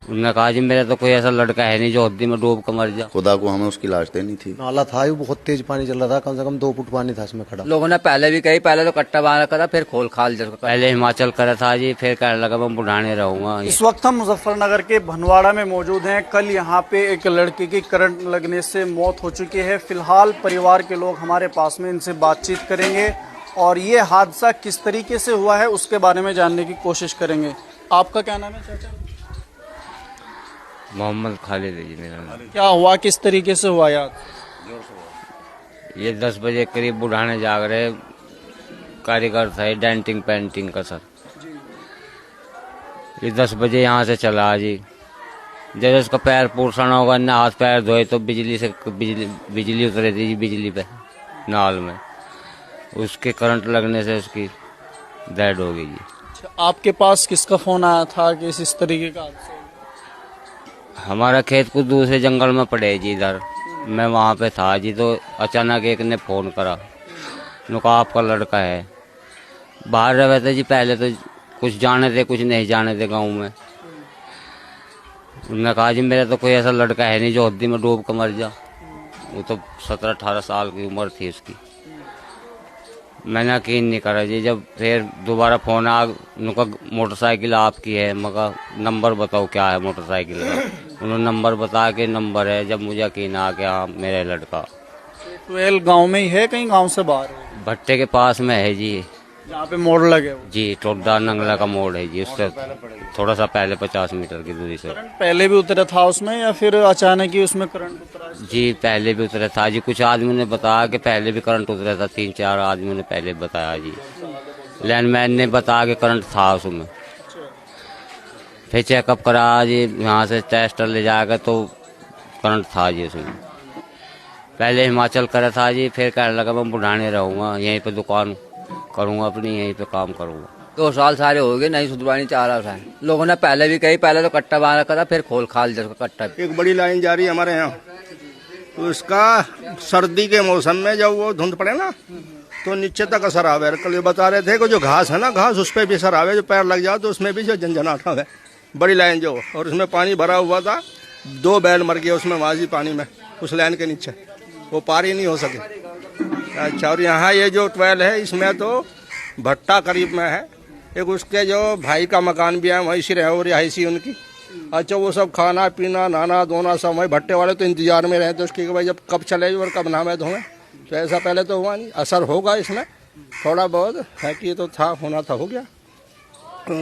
उन्होंने कहा जी मेरा तो कोई ऐसा लड़का है नहीं जो हद्दी में डूब कर मर जा। खुदा को हमें उसकी लाश देनी थी। नाला था, वो बहुत तेज पानी चल रहा था, कम से कम 2 फुट पानी था इसमें खड़ा। लोगों ने पहले भी कही, पहले तो कट्टा बांध रखा था, फिर खोल खाल पहले हिमाचल करा था जी, फिर कहने लगा मैं बुढ़ाने रहूंगा। इस वक्त हम मुजफ्फरनगर के भनवाड़ा में मौजूद हैं। कल यहाँ पे एक लड़के की करंट लगने से मौत हो चुकी है। फिलहाल परिवार के लोग हमारे पास में, इनसे बातचीत करेंगे और ये हादसा किस तरीके से हुआ है उसके बारे में जानने की कोशिश करेंगे। आपका क्या नाम है चाचा? मोहम्मद खालिद है जी मेरा नाम। क्या हुआ, किस तरीके से हुआ यार? ये 10 बजे करीब बुढ़ाने जाग रहे, कारीगर था ये डेंटिंग पेंटिंग का सर। ये 10 बजे यहाँ से चला जी। जब उसका पैर पोषण होगा ना, हाथ पैर धोए तो बिजली उतरे थी जी, बिजली पे नाल में, उसके करंट लगने से उसकी डेड हो गई जी। आपके पास किसका फोन आया था कि इस तरीके का हादसा? हमारा खेत कुछ दूसरे जंगल में पड़े जी इधर, मैं वहाँ पे था जी, तो अचानक एक ने फ़ोन करा, उन्होंने कहा आपका लड़का है। बाहर रहे थे जी, पहले तो कुछ जाने थे कुछ नहीं जाने थे गांव में। उन्होंने कहा जी मेरा तो कोई ऐसा लड़का है नहीं जो हद्दी में डूब कर मर जा। वो तो 17-18 साल की उम्र थी उसकी। मैंने यकीन नहीं करा जी। जब फिर दोबारा फ़ोन आ, उनका मोटरसाइकिल आपकी है, मगर नंबर बताओ क्या है मोटरसाइकिल का। उन्होंने नंबर बता के, नंबर है। जब मुझे यकीन आ गया हाँ मेरा लड़का। 12 गांव में ही है, कहीं गांव से बाहर है? भट्टे के पास में है जी, जहाँ पे मोड़ लगे हो? जी टोडा नंगला का मोड़ है जी, उससे थोड़ा सा पहले 50 मीटर की दूरी से। करंट पहले भी उतरा था उसमें या फिर अचानक ही उसमें करंट उतरा? जी पहले भी उतरा था जी, कुछ आदमी ने बताया कि पहले भी करंट उतरा था, 3-4 आदमियों ने पहले बताया जी। लैंडमैन ने बताया कि करंट था उसमें। फिर चेकअप करा जी, यहाँ से टेस्ट ले जाकर तो करंट था जी उसमें। पहले हिमाचल करा था जी, फिर कहने लगा मैं बुढ़ाने रहूँगा, यहीं पे दुकान करूँगा अपनी, यहीं पे काम करूँगा। 2 साल सारे हो गए, नहीं सुधरवानी चाह रहा था। लोगों ने पहले भी कही, पहले तो कट्टा बांध रखा था, फिर खोल खाल कट्टा। एक बड़ी लाइन जा रही है हमारे यहाँ, तो इसका सर्दी के मौसम में जब वो धुंध पड़े ना तो नीचे तक असर आवे। कल ये बता रहे थे कि जो घास है ना, घास उस पर भी असर आवे, जो पैर लग जाओ तो उसमें भी जो झंझनाहट है। बड़ी लाइन जो, और उसमें पानी भरा हुआ था, 2 बैल मर गए उसमें माजी पानी में, उस लाइन के नीचे, वो पार ही नहीं हो सके। अच्छा, और यहाँ ये जो 12 है इसमें तो भट्टा करीब में है, एक उसके जो भाई का मकान भी है वहीं से रहे और रिहायशी उनकी। अच्छा, वो सब खाना पीना नहाना धोना सब वही। भट्टे वाले तो इंतजार में रहते उसकी कि भाई जब कब चले और कब नहावे धोए। तो ऐसा पहले तो हुआ नहीं, असर होगा इसमें थोड़ा बहुत है कि ये तो था, होना था, हो गया।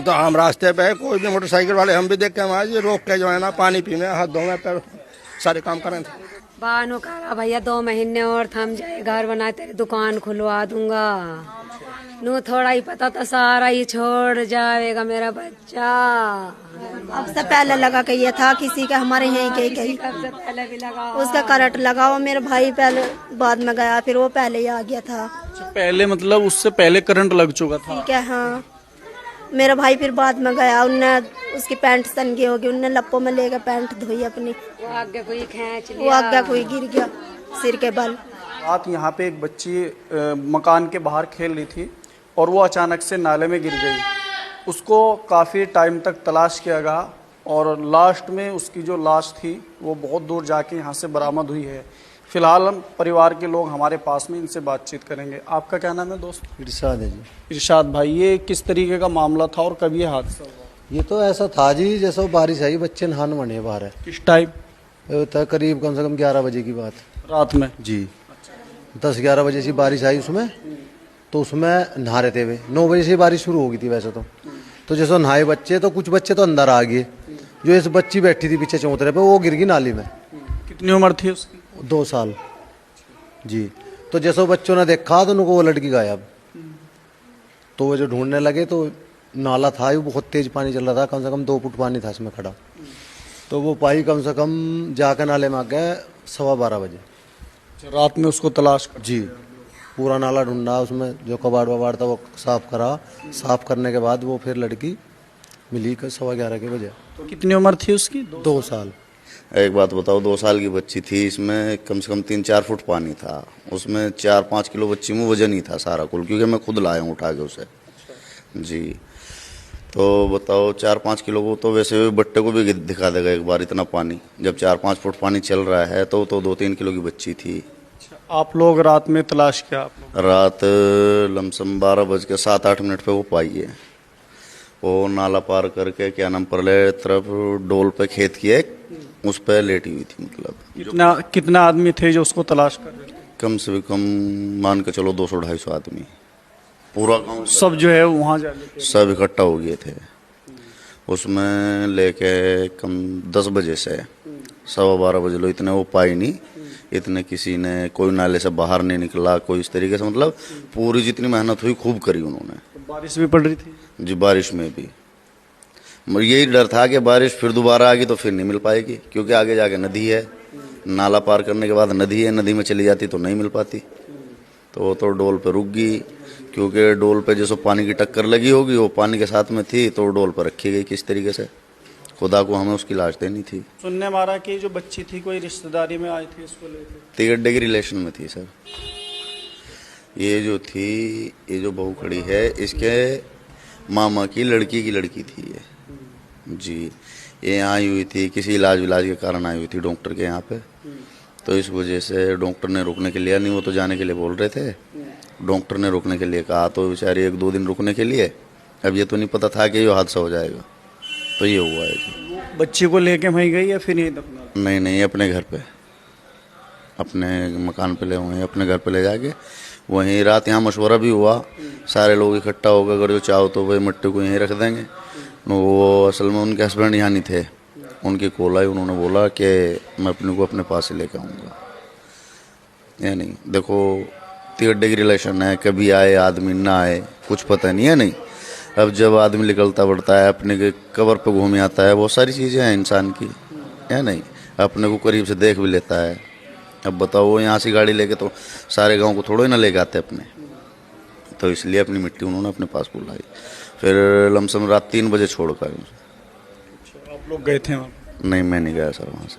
तो आम रास्ते पे है, कोई भी मोटरसाइकिल वाले हम भी देख के आज रोक के जो है ना पानी पीने, हाथ धोने, पैर सारे काम करें थे। बानो कहा भैया 2 महीने और थम जाए, घर बना तेरी दुकान खुलवा दूंगा। नू थोड़ा ही पता था सारा ही छोड़ जाएगा मेरा बच्चा। अब से पहले लगा के ये था किसी का, हमारे यहीं के कहीं पहले भी लगा, उसका करंट लगा हुआ। मेरा भाई पहले बाद में गया, फिर वो पहले ही आ गया था। पहले मतलब उससे पहले करंट लग चुका था? ठीक है, हाँ। मेरा भाई फिर बाद में गया, उनने उसकी पैंट सनगी होगी, उनने लप्पो में लेकर पैंट धोई अपनी, वो आगे कोई खींच वो आगे कोई गिर गया सिर के बल। रात यहाँ पे एक बच्ची मकान के बाहर खेल रही थी और वो अचानक से नाले में गिर गई। उसको काफ़ी टाइम तक तलाश किया गया और लास्ट में उसकी जो लाश थी वो बहुत दूर जाके यहाँ से बरामद हुई है। फिलहाल हम परिवार के लोग हमारे पास में, इनसे बातचीत करेंगे। आपका क्या नाम है दोस्त? इरशाद है जी। इरशाद भाई, ये किस तरीके का मामला था और कब ये हादसा हुआ? ये तो ऐसा था जी, जैसे बारिश आई, बच्चे नहाने बने बाहर है। किस टाइम? था करीब कम से कम 11 बजे की बात रात में जी। 10-11 बजे से बारिश आई उसमें, तो उसमें नहा रहे थे वे। 9 बजे से बारिश शुरू हो गई थी वैसे तो जैसे नहाए बच्चे, तो कुछ बच्चे तो अंदर आ गए। जो इस बच्ची बैठी थी पीछे चौतरे पे, वो गिर गई नाली में। कितनी उम्र थी उसकी? 2 साल जी। तो जैसे बच्चों ने देखा तो उनको वो लड़की गायब। तो वो जो ढूंढने लगे तो नाला था, वो बहुत तेज पानी चल रहा था, कम से कम 2 फुट पानी था इसमें खड़ा। तो वो पाई कम से कम जाकर नाले में आ गए 12:15 बजे। रात में उसको तलाश कर जी, पूरा नाला ढूंढा, उसमें जो कबाड़ वबाड़ था वो साफ करा। साफ करने के बाद वो फिर लड़की मिली 11:15 के बजे। तो कितनी उम्र थी उसकी? 2 साल। एक बात बताओ, 2 साल की बच्ची थी, इसमें कम से कम 3-4 फुट पानी था, उसमें 4-5 किलो बच्ची में वजन ही था सारा कुल, क्योंकि मैं खुद लाया हूँ उठा के उसे जी। तो बताओ 4-5 किलो को तो वैसे भी बट्टे को भी दिखा देगा एक बार इतना पानी। जब 4-5 फुट पानी चल रहा है तो 2-3 किलो की बच्ची थी। आप लोग रात में तलाश किया? आप लोग रात लमसम 12:07-8 पे वो पाई है। वो नाला पार करके क्या नाम परले तरफ डोल पे खेत की एक उस पे लेटी हुई थी। मतलब कितना आदमी थे जो उसको तलाश कर रहे थे? कम से कम मान के चलो 200-250 आदमी, पूरा गांव सब जो है वहाँ जाने सब इकट्ठा हो गए थे। उसमें लेके कम 10 बजे से 12:15 बजे लो इतने वो पाई नहीं। इतने किसी ने कोई नाले से बाहर नहीं निकला, कोई इस तरीके से मतलब पूरी जितनी मेहनत हुई खूब करी उन्होंने। बारिश भी पड़ रही थी जी, बारिश में भी यही डर था कि बारिश फिर दोबारा आ गई तो फिर नहीं मिल पाएगी, क्योंकि आगे जाके नदी है, नाला पार करने के बाद नदी है, नदी में चली जाती तो नहीं मिल पाती। तो वो तो डोल पे रुक गई, क्योंकि डोल पे जैसे पानी की टक्कर लगी होगी वो पानी के साथ में थी तो डोल पर रखी गई किस तरीके से। खुदा को हमें उसकी लाश देनी थी। सुनने मारा कि जो बच्ची थी कोई रिश्तेदारी में आई थी इसको लेकर? 3 डिग्री रिलेशन में थी सर। ये जो थी, ये जो बहू खड़ी है इसके मामा की लड़की थी ये जी। ये आई हुई थी किसी इलाज के कारण आई हुई थी डॉक्टर के यहाँ पे। तो इस वजह से डॉक्टर ने रुकने के लिए नहीं, वो तो जाने के लिए बोल रहे थे, डॉक्टर ने रुकने के लिए कहा तो बेचारी 1-2 दिन रुकने के लिए। अब ये तो नहीं पता था कि ये हादसा हो जाएगा, तो ये हुआ है जी। बच्ची को लेके वहीं गई या फिर यहीं दफना? नहीं, अपने घर पे, अपने मकान पे ले हुए हैं, अपने घर पे ले जाके वहीं रात यहाँ मशवरा भी हुआ, सारे लोग इकट्ठा हो गए, अगर जो चाहो तो भाई मिट्टी को यहीं रख देंगे। वो असल में उनके हस्बैंड यहाँ नहीं थे, उनकी कॉल आई, उन्होंने बोला कि मैं अपने को अपने पास से लेकर आऊँगा। ये नहीं, देखो 3 डिग्री रिलेशन है, कभी आए आदमी ना आए कुछ पता नहीं है। नहीं, अब जब आदमी निकलता बढ़ता है अपने के कबर पे घूम आता है, बहुत सारी चीज़ें हैं इंसान की, है नहीं, अपने को करीब से देख भी लेता है। अब बताओ वो यहाँ से गाड़ी लेके तो सारे गांव को थोड़े ना ले आते अपने, तो इसलिए अपनी मिट्टी उन्होंने अपने पास बुलाई। फिर लमसम रात 3 बजे छोड़ कर। आप लोग गए थे वहाँ? नहीं, मैं नहीं गया सर वहाँ से।